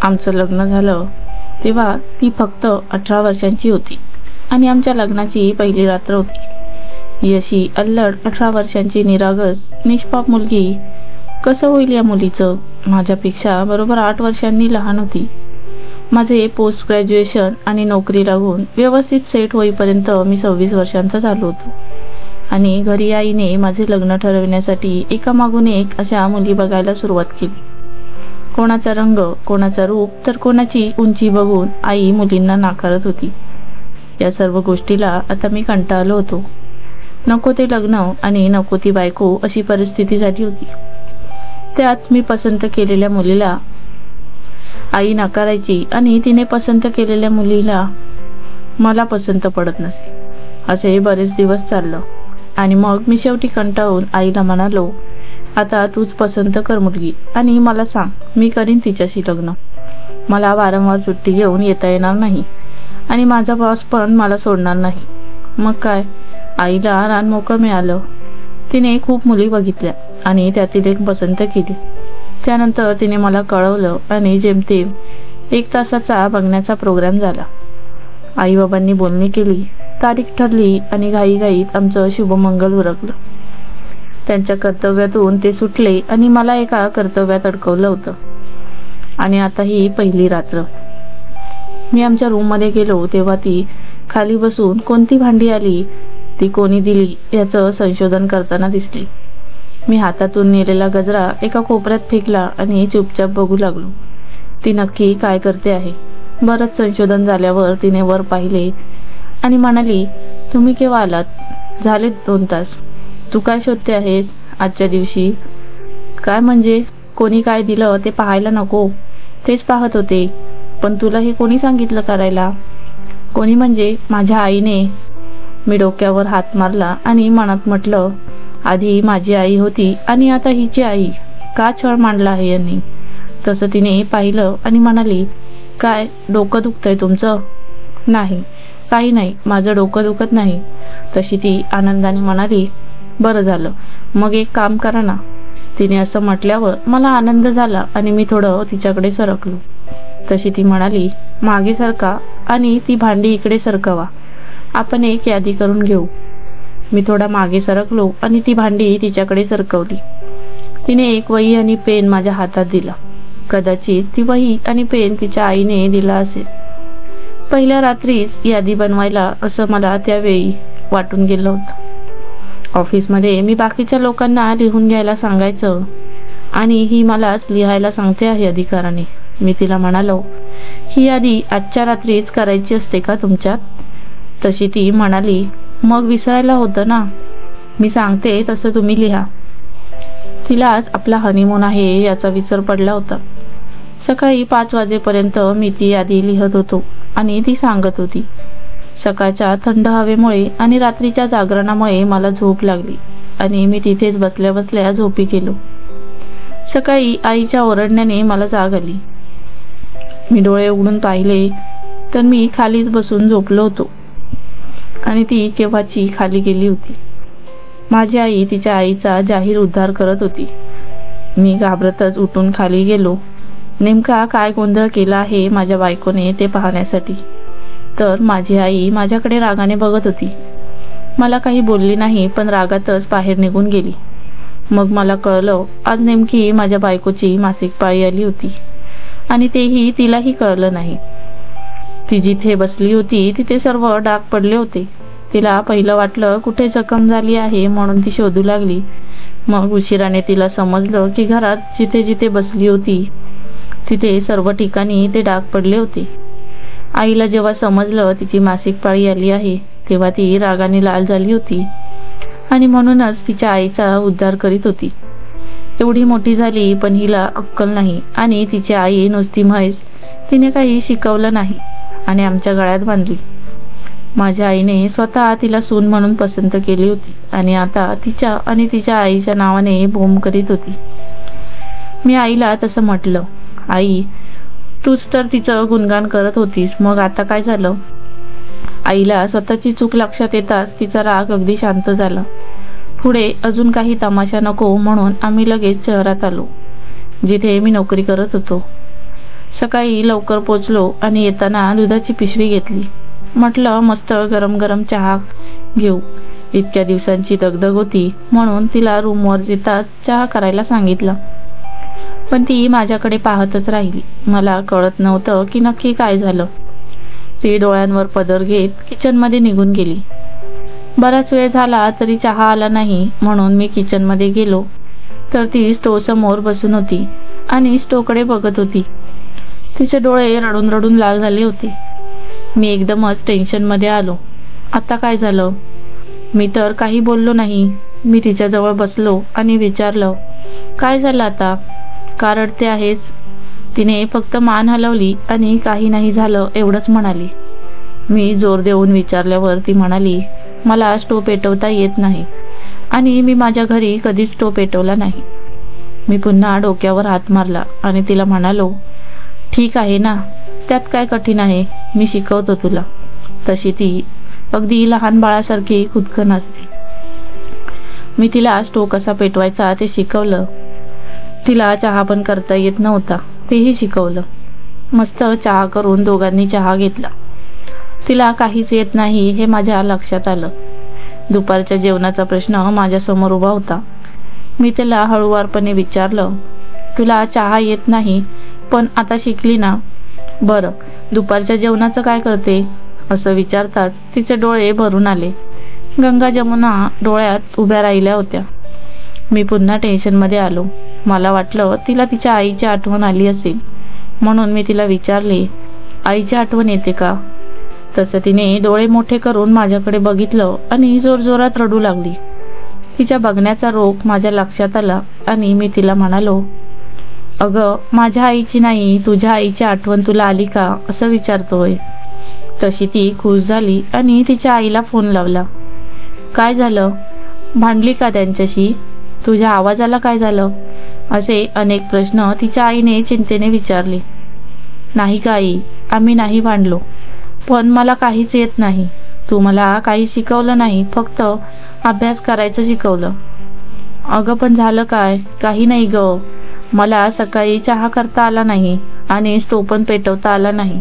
आमचं लग्न झालं तेव्हा ती फक्त 18 वर्षांची होती आणि आमच्या लग्नाची पहिली रात्र होती. ही अशी अल्लड 18 वर्षांची निरागस निष्पाप मुलगी. कसं होईल या मुलीचं? माझ्यापेक्षा बरोबर 8 वर्षांनी लहान होती. माझे पोस्ट ग्रॅज्युएशन आणि नोकरी लागून व्यवस्थित सेट होईपर्यंत मी 26 वर्षांचा झालो होतो आणि घरी आईने माझे लग्न ठरविण्यासाठी एकामागून एक अशा मुली बघायला सुरुवात केली. कोणाचा रंग, कोणाचा रूप, तर कोणाची उंची बघून आई मुलींना नाकारत होती. या सर्व गोष्टीला आता मी कंटाळलो होतो. नको ते लग्न आणि नको ती बायको अशी परिस्थिती झाली होती. त्यात मी पसंत केलेल्या मुलीला आई नाकारायची आणि तिने पसंत केलेल्या मुलीला मला पसंत पडत नसे. असे बरेच दिवस चाललं आणि मग मी शेवटी कंटाळून आईला म्हणालो, आता तूच पसंत कर मुलगी आणि मला सांग, मी करीन तिच्याशी लग्न. मला वारंवार सुट्टी घेऊन येता येणार नाही आणि माझा बॉस पण मला सोडणार नाही. मग काय, आईला रानमोकळं मिळालं. तिने खूप मुली बघितल्या आणि त्यातील एक पसंत केली. त्यानंतर तिने मला कळवलं आणि जेमतेम 1 तासाचा बघण्याचा प्रोग्राम झाला. आईबाबांनी बोलणी केली, तारीख ठरली आणि घाईघाईत आमचं शुभमंगल उरकलं. त्यांच्या कर्तव्यातून ते सुटले आणि मला एका कर्तव्यात अडकवलं होतं. आणि आता ही पहिली रात्र. मी आमच्या रूममध्ये गेलो तेव्हा ती खाली बसून कोणती भांडी आली, ती कोणी दिली याचं संशोधन करताना दिसली. मी हातातून नेलेला गजरा एका कोपऱ्यात फेकला आणि चुपचाप बघू लागलो. ती नक्की काय करते आहे. बरंच संशोधन झाल्यावर तिने वर पाहिले आणि म्हणाली, तुम्ही केव्हा आलात? झालेत 2 तास. तू काय शोधते आहेस आजच्या दिवशी? काय म्हणजे, कोणी काय दिलं ते पाहायला नको? तेच पाहत होते. पण तुला हे कोणी सांगितलं करायला? कोणी म्हणजे माझ्या आईने. मी डोक्यावर हात मारला आणि मनात म्हटलं, आधी माझी आई होती आणि आता हिची आई. का छळ मांडला आहे यांनी? तसं तिने पाहिलं आणि म्हणाली, काय डोकं दुखतंय तुमचं? नाही, काही नाही, माझं डोकं दुखत नाही. तशी ती आनंदाने म्हणाली, बरं झालं, मग एक काम करा ना. तिने असं म्हटल्यावर मला आनंद झाला आणि मी थोडं तिच्याकडे सरकलो. तशी ती म्हणाली, मागे सरका आणि ती भांडी इकडे सरकवा. आपण एक यादी करून घेऊ. मी थोडा मागे सरकलो आणि ती भांडी तिच्याकडे सरकवली. तिने एक वही आणि पेन माझ्या हातात दिला. कदाचित ती वही आणि पेन तिच्या आईने दिला असेल. पहिल्या रात्रीच यादी बनवायला असं मला त्यावेळी वाटून गेलं होतं. ऑफिसमध्ये मी बाकीच्या लोकांना लिहून घ्यायला सांगायचं आणि ही मलाच लिहायला सांगते आहे अधिकाराने. मी तिला म्हणालो, ही यादी आजच्या रात्रीच करायची असते का तुमच्यात? तशी ती म्हणाली, मग विसरायला होतं ना. मी सांगते तसं तुम्ही लिहा. तिलाच आपला हनीमून आहे याचा विसर पडला होता. सकाळी 5 वाजेपर्यंत मी ती यादी लिहत होतो आणि ती सांगत होती. सकाळच्या थंड हवेमुळे आणि रात्रीच्या जागरणामुळे मला झोप लागली आणि मी तिथेच बसल्या बसल्या झोपी गेलो. सकाळी आईच्या ओरडण्याने मला जाग आली. मी डोळे उघडून पाहिले तर मी खालीच बसून झोपलो होतो आणि ती केव्हाची खाली गेली होती. माझी आई तिच्या आईचा जाहीर उद्धार करत होती. मी घाबरतच उठून खाली गेलो. नेमका काय गोंधळ केला आहे माझ्या बायकोने ते पाहण्यासाठी. तर माझी आई माझ्याकडे रागाने बघत होती. मला काही बोलली नाही, पण रागातच बाहेर निघून गेली. मग मला कळलं, आज नेमकी माझ्या बायकोची मासिक पाळी आली होती आणि तेही तिलाही कळलं नाही. ती जिथे बसली होती तिथे सर्व डाग पडले होते. तिला पहिलं वाटलं कुठे जखम झाली आहे म्हणून ती शोधू लागली. मग उशिराने तिला समजलं की घरात जिथे जिथे बसली होती तिथे सर्व ठिकाणी ते डाग पडले होते. आईला जेव्हा समजलं तिची मासिक पाळी आली आहे तेव्हा ती रागाने लाल झाली होती आणि म्हणूनच तिच्या आईचा उद्धार करीत होती. एवढी मोठी झाली पण हिला अक्कल नाही आणि तिची आई नुसती म्हैस. तिने काही शिकवलं नाही आणि आमच्या गळ्यात बांधली. माझ्या आईने स्वतः तिला सून म्हणून पसंत केली होती आणि आता तिच्या आणि तिच्या आईच्या नावाने बोंब करीत होती. मी आईला तसं म्हटलं, आई तूच तर तिचं गुणगान करत होतीस, मग आता काय झालं? आईला स्वतःची चूक लक्षात येताच तिचा राग अगदी शांत झाला. पुढे अजून काही तमाशा नको म्हणून आम्ही लगेच शहरात आलो, जिथे मी नोकरी करत होतो. सकाळी लवकर पोचलो आणि येताना दुधाची पिशवी घेतली. म्हटलं मस्त गरम गरम चहा घेऊ. इतक्या दिवसांची दगदग होती म्हणून तिला रूमवर येताच चहा करायला सांगितलं. पण ती माझ्याकडे पाहतच राहिली. मला कळत नव्हतं की नक्की काय झालं. ती डोळ्यांवर पदर घेत किचनमध्ये निघून गेली. बराच वेळ झाला तरी चहा आला नाही म्हणून मी किचनमध्ये गेलो तर ती स्टोव समोर बसून होती आणि स्टोवकडे बघत होती. तिचे डोळे रडून रडून लाल झाले होते. मी एकदमच टेन्शनमध्ये आलो. आता काय झालं? मी तर काही बोललो नाही. मी तिच्याजवळ बसलो आणि विचारलं, काय झालं आता? का रडते आहेस? तिने फक्त मान हलवली आणि काही नाही झालं एवढंच म्हणाली. मी जोर देऊन विचारल्यावर ती म्हणाली, मला स्टोव पेटवता येत नाही आणि मी माझ्या घरी कधीच स्टोव पेटवला नाही. मी पुन्हा डोक्यावर हात मारला आणि तिला म्हणालो, ठीक आहे ना, त्यात काय कठीण आहे, मी शिकवतो तुला. तशी ती अगदी लहान बाळासारखी खुदकन असते. मी तिला स्टोव कसा पेटवायचा ते शिकवलं. तिला चहा पण करता येत नव्हता, तेही शिकवलं. मस्त चहा करून दोघांनी चहा घेतला. तिला काहीच येत नाही हे माझ्या लक्षात आलं. दुपारच्या जेवणाचा प्रश्न माझ्यासमोर उभा होता. मी तिला हळूवारपणे विचारलं, तुला चहा येत नाही पण आता शिकली ना, बरं दुपारच्या जेवणाचं काय करते? असं विचारताच तिचे डोळे भरून आले. गंगा जमुना डोळ्यात उभ्या राहिल्या होत्या. मी पुन्हा टेन्शनमध्ये आलो. मला वाटलं तिला तिच्या आईची आठवण आली असेल म्हणून मी तिला विचारले, आईची आठवण येते का? तसं तिने डोळे मोठे करून माझ्याकडे बघितलं आणि जोरजोरात रडू लागली. तिच्या बघण्याचा रोग माझ्या लक्षात आला आणि मी तिला म्हणालो, अगं माझ्या आईची नाही, तुझ्या आईची आठवण तुला आली का असं विचारतोय. तशी ती खुश झाली आणि तिच्या आईला फोन लावला. काय झालं? भांडली का त्यांच्याशी? तुझ्या आवाजाला काय झालं? असे अनेक प्रश्न तिच्या आईने चिंतेने विचारले. नाही का आई, आम्ही नाही भांडलो, पण मला काहीच येत नाही. तू मला काही शिकवलं नाही, फक्त अभ्यास करायचं शिकवलं. अगं पण झालं काय? काही नाही ग, मला सकाळी चहा करता आला नाही आणि स्टोव पण पेटवता आला नाही.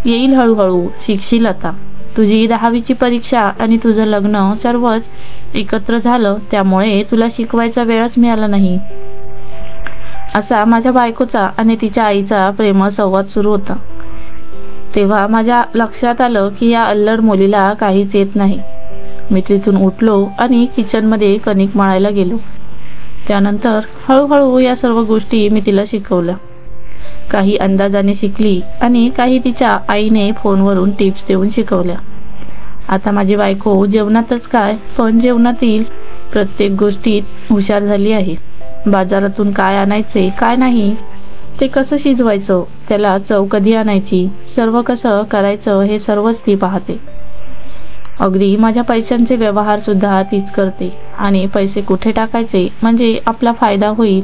येईल हळूहळू, शिकशील आता. तुझी 10वीची परीक्षा आणि तुझं लग्न सर्वच एकत्र झालं त्यामुळे तुला शिकवायचा वेळच मिळाला नाही. असा माझ्या बायकोचा आणि तिच्या आईचा प्रेमळ संवाद सुरू होता. तेव्हा माझ्या लक्षात आलं की या अल्लड मुलीला काहीच येत नाही. मी तिथून उठलो आणि किचनमध्ये कणिक मळायला गेलो. त्यानंतर हळूहळू या सर्व गोष्टी मी तिला शिकवल्या. काही अंदाजाने शिकली आणि काही तिच्या आईने फोनवरून टिप्स देऊन शिकवल्या. आता माझी बायको जेवणातच काय पण जेवणातील प्रत्येक गोष्टीत हुशार झाली आहे. बाजारातून काय आणायचे काय नाही, ते कसं शिजवायचं, त्याला चव कधी आणायची, सर्व कसं करायचं हे सर्वच ती पाहते. अगदी माझ्या पैशांचे व्यवहार सुद्धा तीच करते आणि पैसे कुठे टाकायचे म्हणजे आपला फायदा होईल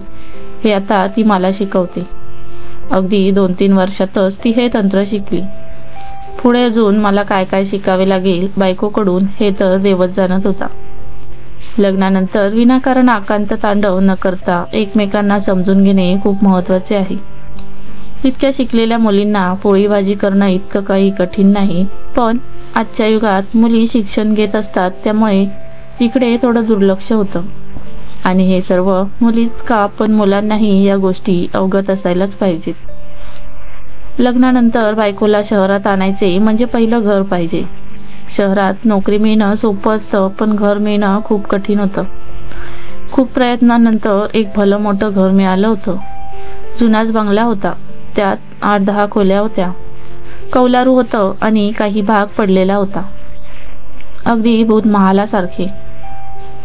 हे आता ती मला शिकवते. अगदी 2-3 वर्षातच ती हे तंत्र शिकली. पुढे अजून मला काय काय शिकावे लागेल बायकोकडून हे तर देवच जाणत होता. लग्नानंतर विनाकारण आकांत तांडव न करता एकमेकांना समजून घेणे खूप महत्त्वाचे आहे. इतक्या शिकलेल्या मुलींना पोळी भाजी करणं इतकं काही कठीण नाही, पण आजच्या युगात मुली शिक्षण घेत असतात त्यामुळे इकडे थोडं दुर्लक्ष होतं. आणि हे सर्व मुलीच का पण मुलांनाही या गोष्टी अवगत असायलाच पाहिजेत. लग्नानंतर बायकोला शहरात आणायचे म्हणजे पहिलं घर पाहिजे. शहरात नोकरी मिळणं सोपं असतं पण घर मिळणं खूप कठीण होतं. खूप प्रयत्नानंतर एक भलं मोठं घर मिळालं होतं. जुनाच बंगला होता. त्यात 8-10 खोल्या होत्या. कौलारू होतं आणि काही भाग पडलेला होता. अगदी भूत महालासारखे.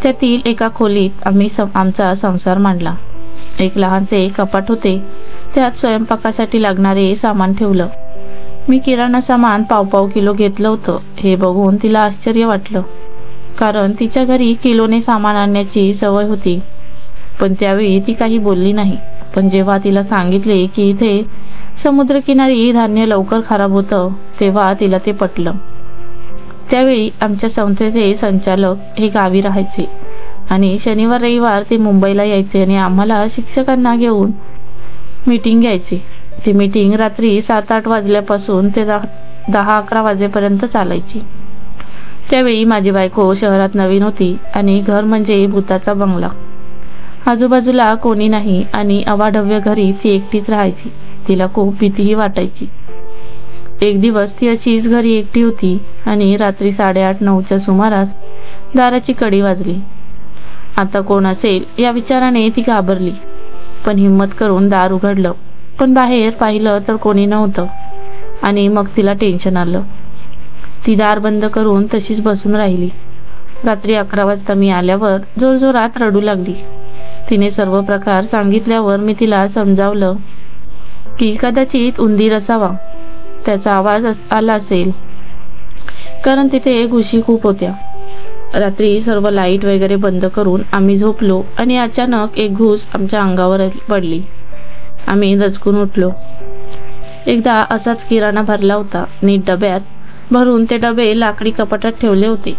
त्यातील एका खोलीत आम्ही आमचा संसार मांडला. एक लहानसे कपाट होते. त्यात स्वयंपाकासाठी लागणारे सामान ठेवलं. मी किराणा सामान पाव किलो घेतलं होतं. हे बघून तिला आश्चर्य वाटलं, कारण तिच्या घरी किलोने सामान आणण्याची सवय होती. पण त्यावेळी ती काही बोलली नाही. पण जेव्हा तिला सांगितले की इथे समुद्रकिनारी धान्य लवकर खराब होतं तेव्हा तिला ते पटलं. त्यावेळी आमच्या संस्थेचे संचालक हे गावी राहायचे आणि शनिवार रविवार ते मुंबईला यायचे आणि आम्हाला शिक्षकांना घेऊन मीटिंग घ्यायची. ती मीटिंग रात्री 7-8 वाजल्यापासून ते 10-11 वाजेपर्यंत चालायची. त्यावेळी माझी बायको शहरात नवीन होती आणि घर म्हणजे भूताचा बंगला. आजूबाजूला कोणी नाही आणि अवाढव्य घरी ती एकटीच राहायची. तिला खूप भीतीही वाटायची. एक दिवस ती अशीच घरी एकटी होती आणि रात्री 8:30-9च्या सुमारास दाराची कडी वाजली. आता कोण असेल या विचाराने ती घाबरली, पण हिम्मत करून दार उघडलं. पण बाहेर पाहिलं तर कोणी नव्हतं आणि मग तिला टेन्शन आलं. ती दार बंद करून तशीच बसून राहिली. रात्री 11 वाजता मी आल्यावर जोरजोरात रडू लागली. तिने सर्व प्रकार सांगितल्यावर मी तिला समजावलं की कदाचित उंदीर असावा. त्याचा आवाज आला असेल कारण तिथे घुशी खूप होत्या. रात्री सर्व लाईट वगैरे बंद करून आम्ही झोपलो आणि अचानक एक घुस आमच्या अंगावर पडली. आम्ही दचकून उठलो. एकदा असाच किराणा भरला होता. नीट डब्यात भरून ते डबे लाकडी कपाटात ठेवले होते.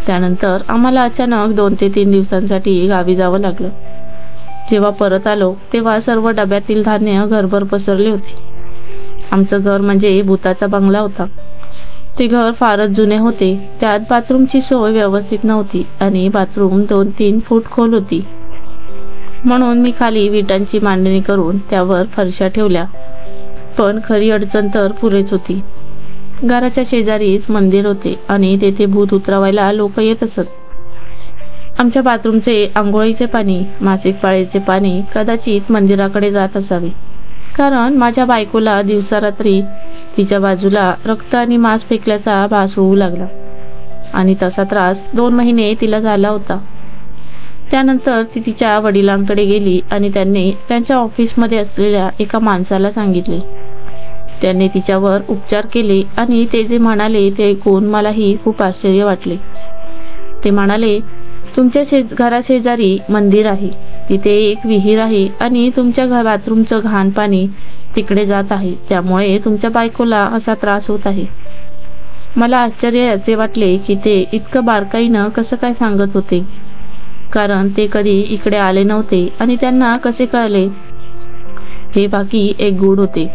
त्यानंतर आम्हाला अचानक 2 ते 3 दिवसांसाठी गावी जावं लागलं. जेव्हा परत आलो तेव्हा सर्व डब्यातील धान्य घरभर पसरले होते. आमचं घर म्हणजे भूताचा बंगला होता. ते घर फारच जुने होते. त्यात बाथरूमची सोय व्यवस्थित नव्हती आणि बाथरूम 2-3 फूट खोल होती. म्हणून मी खाली विटांची मांडणी करून त्यावर फरशा ठेवल्या. पण खरी अडचण तर पुरेच होती. घराच्या शेजारीच मंदिर होते आणि तेथे भूत उतरवायला लोक येत असत. आमच्या बाथरूमचे आंघोळीचे पाणी, मासिक पाळीचे पाणी कदाचित मंदिराकडे जात असावे, कारण माझ्या बायकोला दिवसा-रात्री तिच्या बाजूला रक्त आणि मांस फेकल्याचा भास होऊ लागला आणि तसा त्रास 2 महिने तिला झाला होता. त्यानंतर ती तिच्या वडिलांकडे गेली आणि त्यांनी त्यांच्या ऑफिसमध्ये असलेल्या एका माणसाला सांगितले. त्याने तिच्यावर उपचार केले आणि ते जे म्हणाले ते ऐकून मलाही खूप आश्चर्य वाटले. ते म्हणाले, तुमच्या घराशेजारी मंदिर आहे, तिथे एक विहीर आहे आणि तुमच्या बाथरूमचं घाण पाणी तिकडे जात आहे, त्यामुळे तुमच्या बायकोला असा त्रास होत आहे. मला आश्चर्य याचे वाटले की ते इतकं बारकाईनं कसं काय सांगत होते, कारण ते कधी इकडे आले नव्हते आणि त्यांना कसे कळले हे बाकी एक गूढ होते.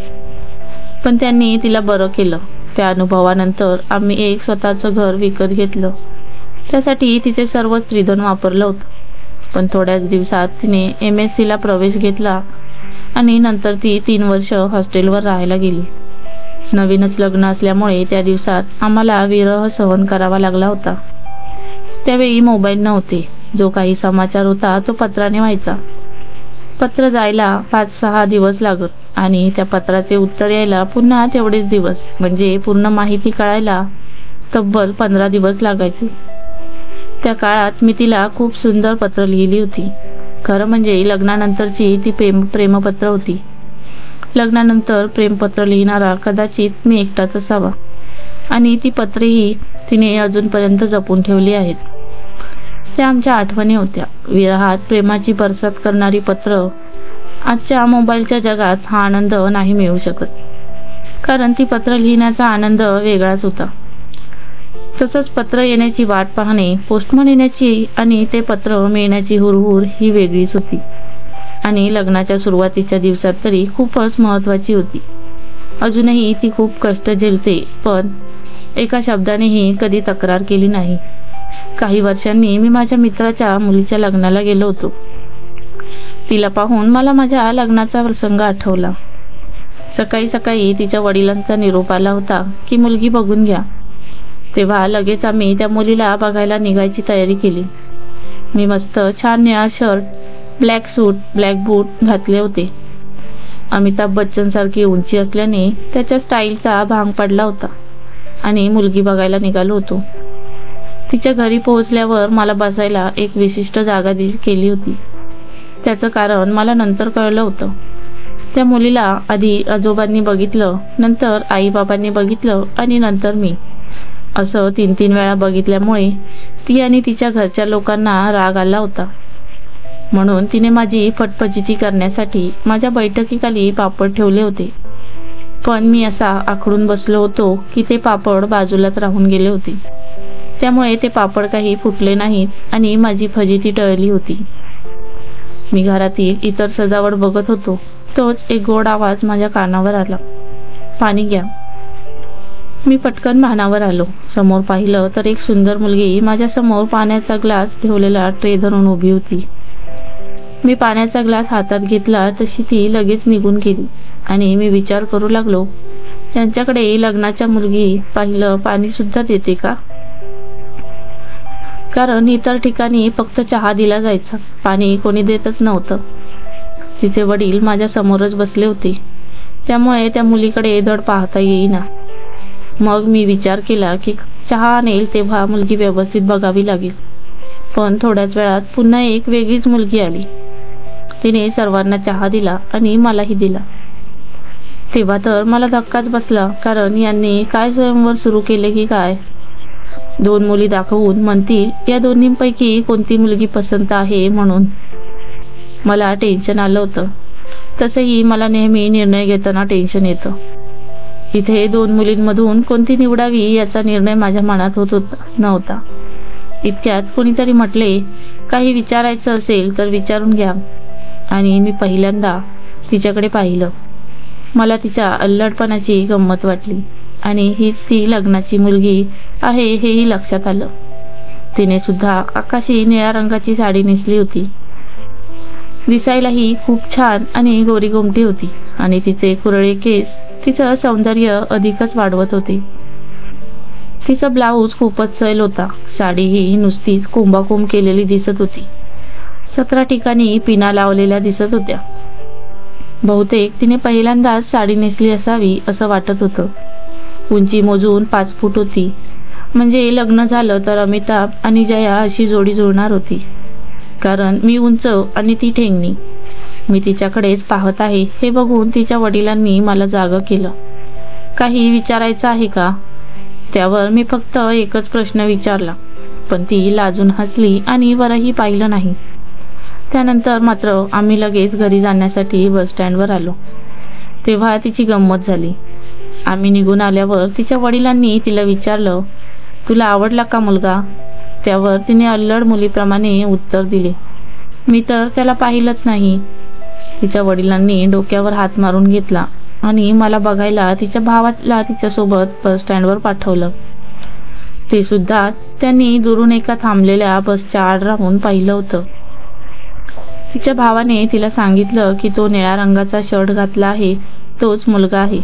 पण त्यांनी तिला बरं केलं. त्या अनुभवानंतर आम्ही एक स्वतःचं घर विकत घेतलं. त्यासाठी तिचे सर्व स्त्रीधन वापरलं होतं. पण थोड्याच दिवसात तिने MSc ला प्रवेश घेतला आणि नंतर ती 3 वर्ष हॉस्टेलवर राहायला गेली. नवीनच लग्न असल्यामुळे त्या दिवसात आम्हाला विरह सहन करावा लागला होता. त्यावेळी मोबाईल नव्हते. जो काही समाचार होता तो पत्राने व्हायचा. पत्र जायला 5-6 दिवस लागत आणि त्या पत्राचे उत्तर यायला पुन्हा तेवढेच दिवस, म्हणजे पूर्ण माहिती कळायला तब्बल 15 दिवस लागायचे. त्या काळात मी तिला खूप सुंदर पत्र लिहिली होती. खरं म्हणजे लग्नानंतरची ती प्रेमपत्र होती. लग्नानंतर प्रेमपत्र लिहिणारा कदाचित मी एकटाच असावा आणि ती पत्रेही तिने अजूनपर्यंत जपून ठेवली आहेत. त्या आमच्या आठवणी होत्या. विरहात प्रेमाची बरसात करणारी पत्र. आजच्या मोबाईलच्या जगात हा आनंद नाही मिळू शकत, कारण ती पत्र लिहिण्याचा आनंद वेगळाच होता. तसंच पत्र येण्याची वाट पाहणे, पोस्टमन येण्याची आणि ते पत्र मिळण्याची हुरहुर ही वेगळीच होती आणि लग्नाच्या सुरुवातीच्या दिवसात तरी खूपच महत्त्वाची होती. अजूनही ती खूप कष्ट झेलते, पण एका शब्दानेही कधी तक्रार केली नाही. काही वर्षांनी मी माझ्या मित्राच्या मुलीच्या लग्नाला गेलो होतो. तिला पाहून मला माझ्या लग्नाचा प्रसंग आठवला. सकाळी सकाळी तिच्या वडिलांचा निरोप आला होता की मुलगी बघून घ्या. तेव्हा लगेच आम्ही त्या मुलीला बघायला निघायची तयारी केली. मी मस्त छान निळा शर्ट, ब्लॅक सूट, ब्लॅक बूट घातले होते. अमिताभ बच्चन सारखी उंची असल्याने त्याच्या स्टाईलचा भांग पडला होता आणि मुलगी बघायला निघालो होतो. तिच्या घरी पोहोचल्यावर मला बसायला एक विशिष्ट जागा केली होती. त्याचं कारण मला नंतर कळलं होतं. त्या मुलीला आधी आजोबांनी बघितलं, नंतर आई बाबांनी बघितलं आणि नंतर मी. असं 3-3 वेळा बघितल्यामुळे ती आणि तिच्या घरच्या लोकांना राग आला होता. म्हणून तिने माझी फटफजिती करण्यासाठी माझ्या बैठकीखाली पापड ठेवले होते. पण मी असा आखडून बसलो होतो की ते पापड बाजूलाच राहून गेले होते. त्यामुळे ते पापड काही फुटले नाहीत आणि माझी फजिती टळली होती. मी घरातील इतर सजावट बघत होतो तोच एक गोड आवाज माझ्या कानावर आला, पाणी घ्या. मी पटकन भानावर आलो. समोर पाहिलं तर एक सुंदर मुलगी माझ्या समोर पाण्याचा ग्लास ठेवलेला ट्रे धरून उभी होती. मी पाण्याचा ग्लास हातात घेतला तशी ती लगेच निघून गेली आणि मी विचार करू लागलो, त्यांच्याकडे लग्नाच्या मुलगी पाहिलं पाणी सुद्धा देते का? कारण इतर ठिकाणी फक्त चहा दिला जायचा, पाणी कोणी देतच नव्हतं. तिचे वडील माझ्या समोरच बसले होते, त्यामुळे त्या मुलीकडे धड पाहता येईना. मग मी विचार केला की चहा आणेल तेव्हा मुलगी व्यवस्थित बघावी लागेल. पण थोड्याच वेळात पुन्हा एक वेगळीच मुलगी आली. तिने सर्वांना चहा दिला आणि मलाही दिला. तेव्हा तर मला धक्काच बसला, कारण यांनी काय स्वयंवर सुरू केले की काय. 2 मुली दाखवून म्हणतील या दोन्हींपैकी कोणती मुलगी पसंत आहे म्हणून. मला टेन्शन आलं होतं. तसंही मला नेहमी निर्णय घेताना टेन्शन येतं. इथे 2 मुलींमधून कोणती निवडावी याचा निर्णय माझ्या मनात होत नव्हता. इतक्यात कोणीतरी म्हटले, काही विचारायचं असेल तर विचारून घ्या. आणि मी पहिल्यांदा तिच्याकडे पाहिलं. मला तिच्या अल्लडपणाची गंमत वाटली आणि ही ती लग्नाची मुलगी आहे हेही लक्षात आलं. तिने सुद्धा आकाशी निळ्या रंगाची साडी नेसली होती. दिसायलाही खूप छान आणि गोरीगोमटी होती आणि तिचे कुरळे केस तिचं सौंदर्य अधिकच वाढवत होते. तिचा ब्लाऊज खूपच सैल होता. साडीही नुसतीच कोंबाकोंब केलेली दिसत होती. 17 ठिकाणी पिना लावलेल्या दिसत होत्या. बहुतेक तिने पहिल्यांदाच साडी नेसली असावी असं वाटत होतं. उंची मोजून 5 फूट होती. म्हणजे लग्न झालं तर अमिताभ आणि जया अशी जोडी जुळणार होती. कारण मी उंच आणि ती ठेंगणी. मी तिच्याकडेच पाहत आहे हे बघून तिच्या वडिलांनी मला जागं केलं. काही विचारायचं आहे का? त्यावर मी फक्त एकच प्रश्न विचारला, पण ती लाजून हसली आणि वरही पाहिलं नाही. त्यानंतर मात्र आम्ही लगेच घरी जाण्यासाठी बस स्टँडवर आलो. तेव्हा तिची गंमत झाली. आम्ही निघून आल्यावर तिच्या वडिलांनी तिला विचारलं, तुला आवडला का मुलगा? त्यावर तिने अल्लड मुलीप्रमाणे उत्तर दिले, मी तर त्याला पाहिलंच नाही. तिच्या वडिलांनी डोक्यावर हात मारून घेतला आणि मला बघायला तिच्या भावाला तिच्यासोबत बस स्टँडवर पाठवलं. ते सुद्धा त्यांनी दुरून एका थांबलेल्या बसच्या आड राहून पाहिलं होतं. तिच्या भावाने तिला सांगितलं की तो निळ्या रंगाचा शर्ट घातला आहे तोच मुलगा आहे.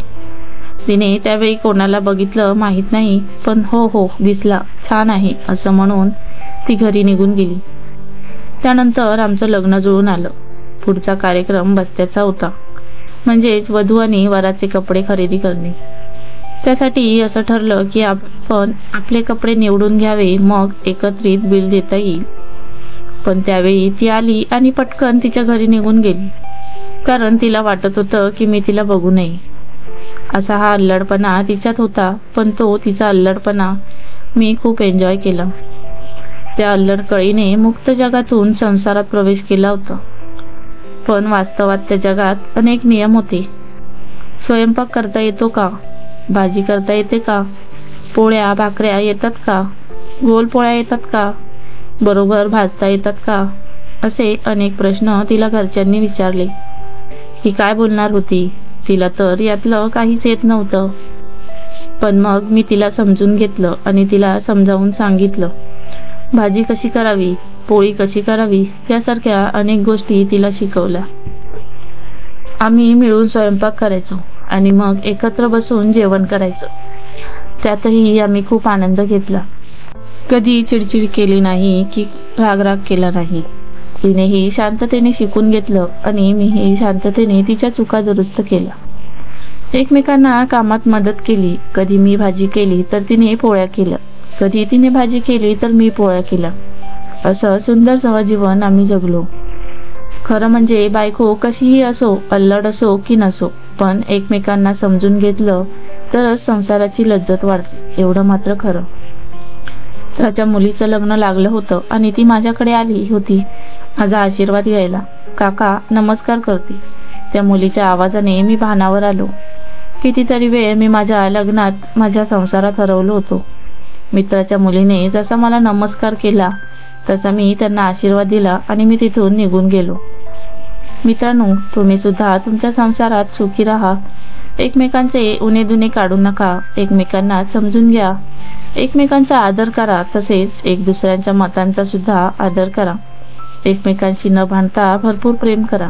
तिने त्यावेळी कोणाला बघितलं माहीत नाही, पण हो दिसला, छान आहे असं म्हणून ती घरी निघून गेली. त्यानंतर आमचं लग्न जुळून आलं. पुढचा कार्यक्रम बस्त्याचा होता, म्हणजेच वधू आणि वराचे कपडे खरेदी करणे. त्यासाठी असं ठरलं की आपण आपले कपडे निवडून घ्यावे, मग एकत्रित बिल देता येईल. पण त्यावेळी ती आली आणि पटकन तिच्या घरी निघून गेली, कारण तिला वाटत होतं की मी तिला बघू नये. असा हा अल्लडपणा तिच्यात होता, पण तो तिचा अल्लडपणा मी खूप एन्जॉय केला. त्या अल्लड कळीने मुक्त जगातून संसारात प्रवेश केला होता. पण वास्तवात त्या जगात अनेक नियम होते. स्वयंपाक करता येतो का? भाजी करता येते का? पोळ्या भाकऱ्या येतात का? गोल पोळ्या येतात का? बरोबर भाजता येतात का? असे अनेक प्रश्न तिला घरच्यांनी विचारले. ही काय बोलणार होती? तिला तर यातलं काहीच येत नव्हतं. पण मग मी तिला समजून घेतलं आणि तिला समजावून सांगितलं. भाजी कशी करावी, पोळी कशी करावी यासारख्या अनेक गोष्टी तिला शिकवल्या. आम्ही मिळून स्वयंपाक करायचो आणि मग एकत्र बसून जेवण करायचो. त्यातही आम्ही खूप आनंद घेतला. कधी चिडचिड केली नाही की राग केला नाही. तिनेही शांततेने शिकून घेतलं आणि मीही शांततेने तिच्या चुका दुरुस्त केल्या. एकमेकांना कामात मदत केली. कधी मी भाजी केली तर तिने पोळ्या केल्या, कधी तिने भाजी केली तर मी पोळ्या केल्या. असं सुंदर सहजीवन आम्ही जगलो. खरं म्हणजे बायको कशीही असो, अल्लड असो की नसो, पण एकमेकांना समजून घेतलं तरच संसाराची लज्जत वाढते, एवढं मात्र खरं. त्याच्या मुलीचं लग्न लागलं होतं आणि ती माझ्याकडे आली होती माझा आशीर्वाद घ्यायला. काका नमस्कार करते. त्या मुलीच्या आवाजाने मी भानावर आलो. कितीतरी वेळ मी माझ्या लग्नात माझ्या संसारात हरवलो होतो. मित्राच्या मुलीने जसा मला नमस्कार केला तसा मी त्यांना आशीर्वाद दिला आणि मी तिथून निघून गेलो. मित्रांनो, तुम्ही सुद्धा तुमच्या संसारात सुखी राहा. एकमेकांचे उणेदुणे काढू नका. एकमेकांना समजून घ्या. एकमेकांचा आदर करा. तसेच एक दुसऱ्यांच्या मतांचा सुद्धा आदर करा. एकमेकांशी न भांडता भरपूर प्रेम करा.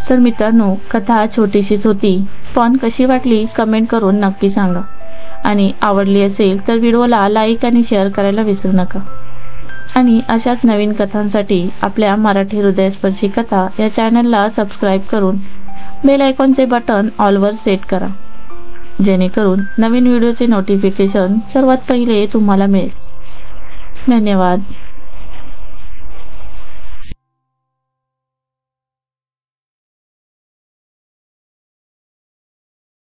तर मित्रांनो, कथा छोटीशीच होती, पण कशी वाटली कमेंट करून नक्की सांगा. आणि आवडली असेल तर व्हिडिओला लाईक आणि शेअर करायला विसरू नका. आणि अशाच नवीन कथांसाठी आपल्या मराठी हृदयस्पर्शी कथा या चॅनलला सबस्क्राईब करून बेल आयकॉनचे बटन ऑलवर सेट करा, जेणेकरून नवीन व्हिडिओचे नोटिफिकेशन सर्वात पहिले तुम्हाला मिळेल. धन्यवाद.